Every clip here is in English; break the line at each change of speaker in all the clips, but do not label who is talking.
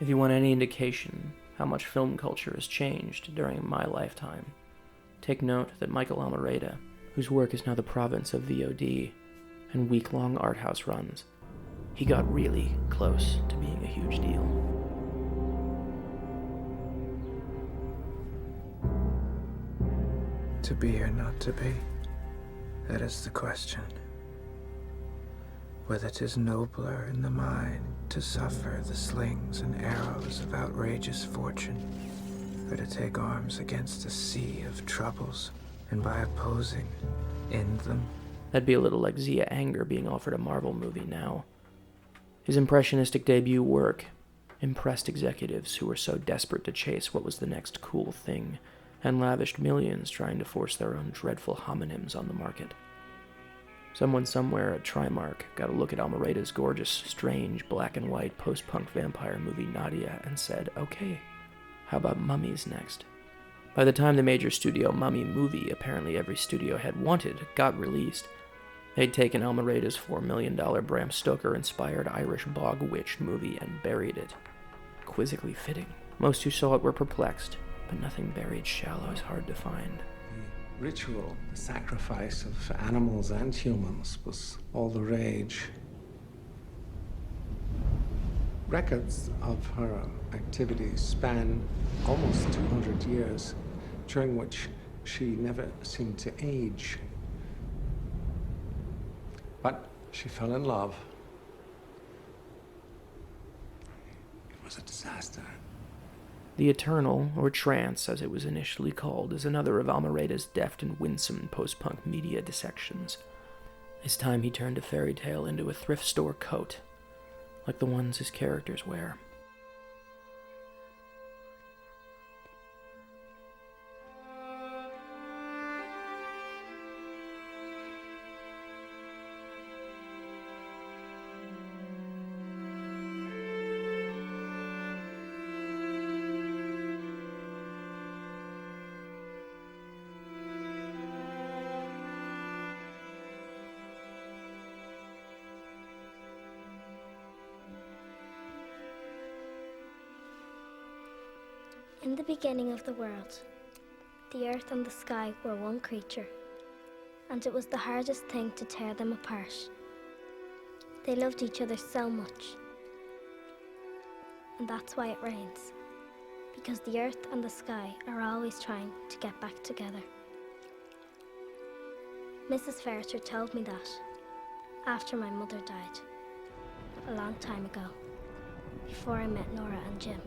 If you want any indication how much film culture has changed during my lifetime, take note that Michael Almereyda, whose work is now the province of VOD and week-long art house runs, he got really close to being a huge deal.
To be or not to be, that is the question. Whether 'tis nobler in the mind to suffer the slings and arrows of outrageous fortune, or to take arms against a sea of troubles, and by opposing, end them.
That'd be a little like Zia Anger being offered a Marvel movie now. His impressionistic debut work impressed executives who were so desperate to chase what was the next cool thing, and lavished millions trying to force their own dreadful homonyms on the market. Someone somewhere at Trimark got a look at Almereyda's gorgeous, strange, black-and-white post-punk vampire movie Nadia and said, okay, how about Mummies next? By the time the major studio Mummy movie apparently every studio had wanted got released, they'd taken Almereyda's $4 million Bram Stoker-inspired Irish bog witch movie and buried it. Quizzically fitting. Most who saw it were perplexed, but nothing buried shallow is hard to find.
The ritual, the sacrifice of animals and humans was all the rage. Records of her activities span almost 200 years, during which she never seemed to age. But she fell in love. It was a disaster.
The Eternal, or Trance as it was initially called, is another of Almereyda's deft and winsome post-punk media dissections. This time he turned a fairy tale into a thrift store coat, like the ones his characters wear.
In the beginning of the world, the earth and the sky were one creature, and it was the hardest thing to tear them apart. They loved each other so much, and that's why it rains, because the earth and the sky are always trying to get back together. Mrs. Ferriter told me that after my mother died, a long time ago, before I met Nora and Jim.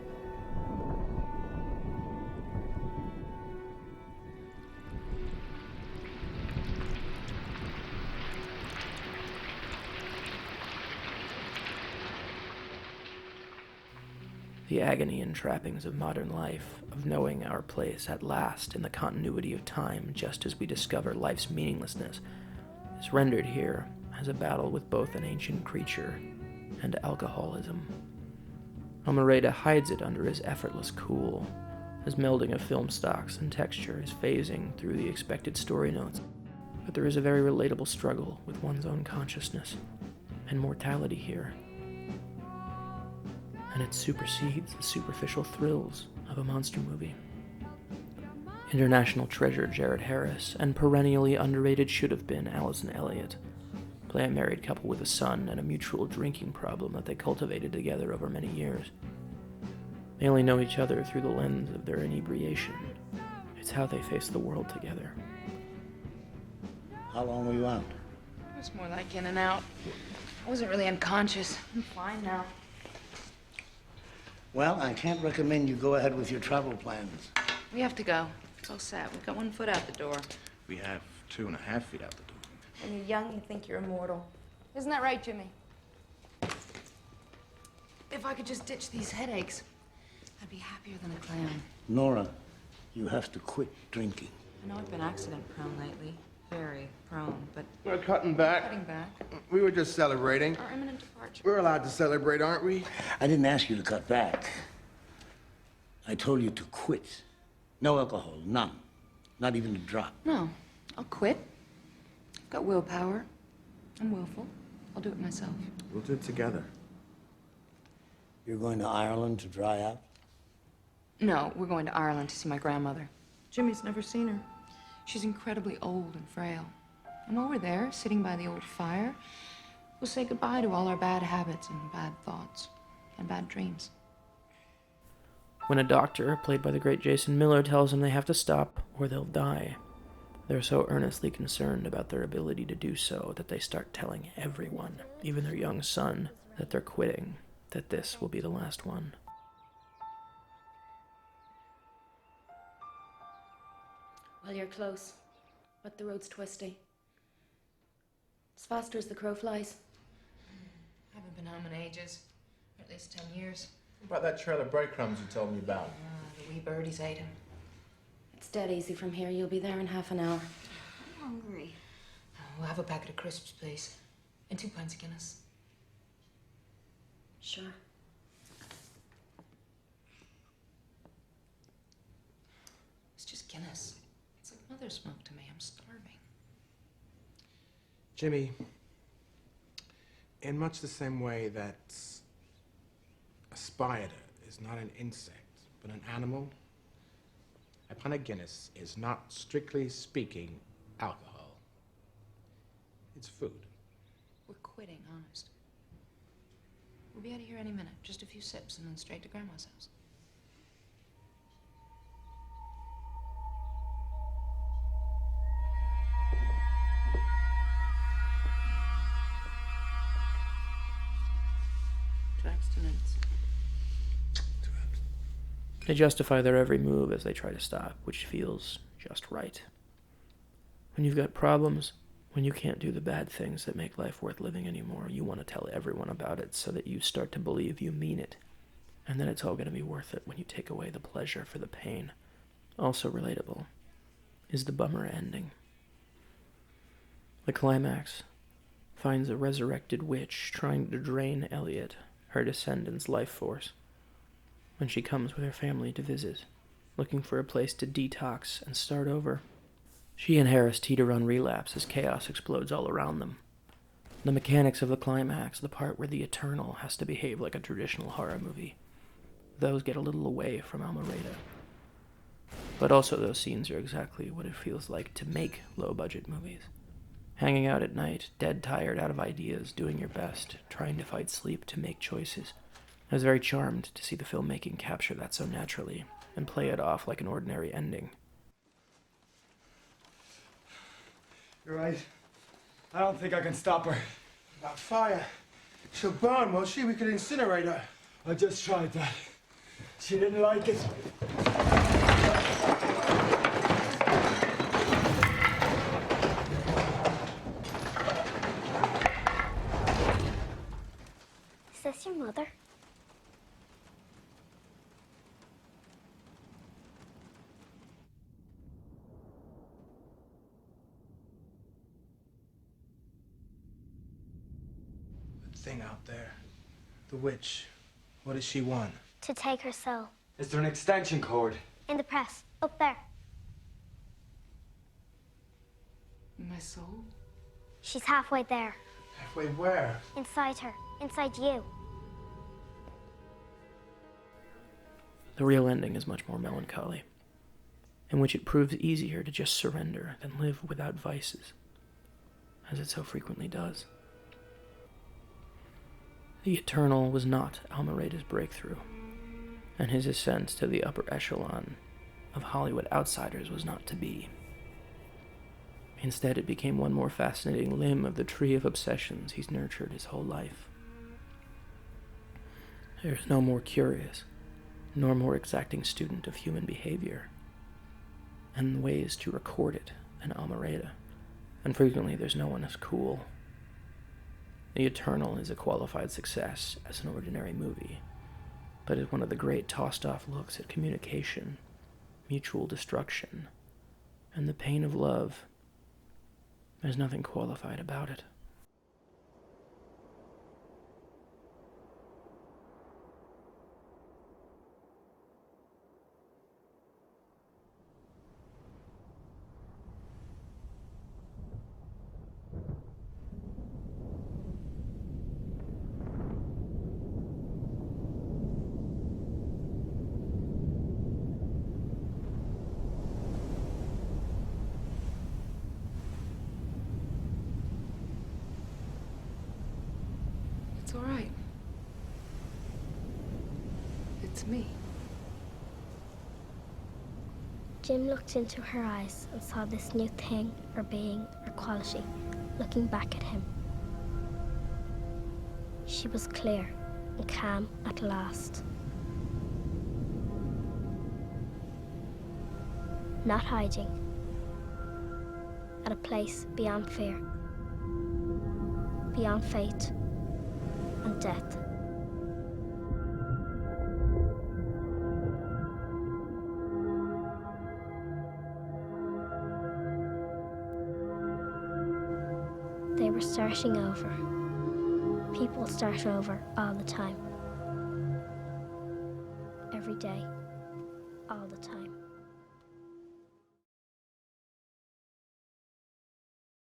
The agony and trappings of modern life, of knowing our place at last in the continuity of time just as we discover life's meaninglessness, is rendered here as a battle with both an ancient creature and alcoholism. Almereyda hides it under his effortless cool, as melding of film stocks and texture is phasing through the expected story notes, but there is a very relatable struggle with one's own consciousness and mortality here. And it supersedes the superficial thrills of a monster movie. International treasure Jared Harris and perennially underrated should-have-been Allison Elliott play a married couple with a son and a mutual drinking problem that they cultivated together over many years. They only know each other through the lens of their inebriation. It's how they face the world together.
How long were you out?
It was more like in and out. I wasn't really unconscious. I'm fine now.
Well, I can't recommend you go ahead with your travel plans.
We have to go. It's all set. We've got 1 foot out the door.
We have 2.5 feet out the door.
When you're young, you think you're immortal. Isn't that right, Jimmy? If I could just ditch these headaches, I'd be happier than a clam.
Nora, you have to quit drinking.
I know I've been accident-prone lately. Very prone, but...
We're cutting back.
Cutting back.
We were just celebrating.
Our imminent departure.
We're allowed to celebrate, aren't we?
I didn't ask you to cut back. I told you to quit. No alcohol, none. Not even a drop.
No, I'll quit. I've got willpower. I'm willful. I'll do it myself.
We'll do it together.
You're going to Ireland to dry out?
No, we're going to Ireland to see my grandmother. Jimmy's never seen her. She's incredibly old and frail. And while we're there, sitting by the old fire, we'll say goodbye to all our bad habits and bad thoughts and bad dreams.
When a doctor, played by the great Jason Miller, tells them they have to stop or they'll die, they're so earnestly concerned about their ability to do so that they start telling everyone, even their young son, that they're quitting, that this will be the last one.
Well, you're close, but the road's twisty. It's faster as the crow flies.
I haven't been home in ages, or at least 10 years.
What about that trail of breadcrumbs you told me about?
The wee birdies ate him.
It's dead easy from here. You'll be there in half an hour.
I'm hungry. We'll have a packet of crisps, please. And 2 pints of Guinness.
Sure.
It's just Guinness. It's like mother's milk to me. I'm starving.
Jimmy, in much the same way that a spider is not an insect, but an animal, a pint of Guinness is not, strictly speaking, alcohol. It's food.
We're quitting, honest. We'll be out of here any minute. Just a few sips and then straight to Grandma's house. To abstinence.
They justify their every move as they try to stop, which feels just right. When you've got problems, when you can't do the bad things that make life worth living anymore, you want to tell everyone about it so that you start to believe you mean it. And then it's all going to be worth it when you take away the pleasure for the pain. Also relatable is the bummer ending. The climax finds a resurrected witch trying to drain Elliot, her descendant's life force, when she comes with her family to visit, looking for a place to detox and start over. She and Harris teeter on relapse as chaos explodes all around them. The mechanics of the climax, the part where the Eternal has to behave like a traditional horror movie, those get a little away from Almereda. But also those scenes are exactly what it feels like to make low-budget movies. Hanging out at night, dead tired, out of ideas, doing your best, trying to fight sleep to make choices. I was very charmed to see the filmmaking capture that so naturally and play it off like an ordinary ending.
You're right. I don't think I can stop her.
That fire. She'll burn, won't she? We could incinerate her.
I just tried that. She didn't like it.
Is this your mother?
The thing out there. The witch. What does she want?
To take her soul.
Is there an extension cord?
In the press. Up there.
My soul?
She's halfway there.
Halfway where?
Inside her. Inside you.
The real ending is much more melancholy, in which it proves easier to just surrender than live without vices, as it so frequently does. The Eternal was not Almereda's breakthrough, and his ascent to the upper echelon of Hollywood outsiders was not to be. Instead, it became one more fascinating limb of the tree of obsessions he's nurtured his whole life. There's no more curious, nor more exacting student of human behavior and ways to record it than Almereda, and frequently there's no one as cool. The Eternal is a qualified success as an ordinary movie, but is one of the great tossed-off looks at communication, mutual destruction, and the pain of love. There's nothing qualified about it.
It's all right. It's me.
Jim looked into her eyes and saw this new thing, or being, or quality, looking back at him. She was clear and calm at last. Not hiding. At a place beyond fear. Beyond fate and death. They were starting over. People start over all the time. Every day, all the time.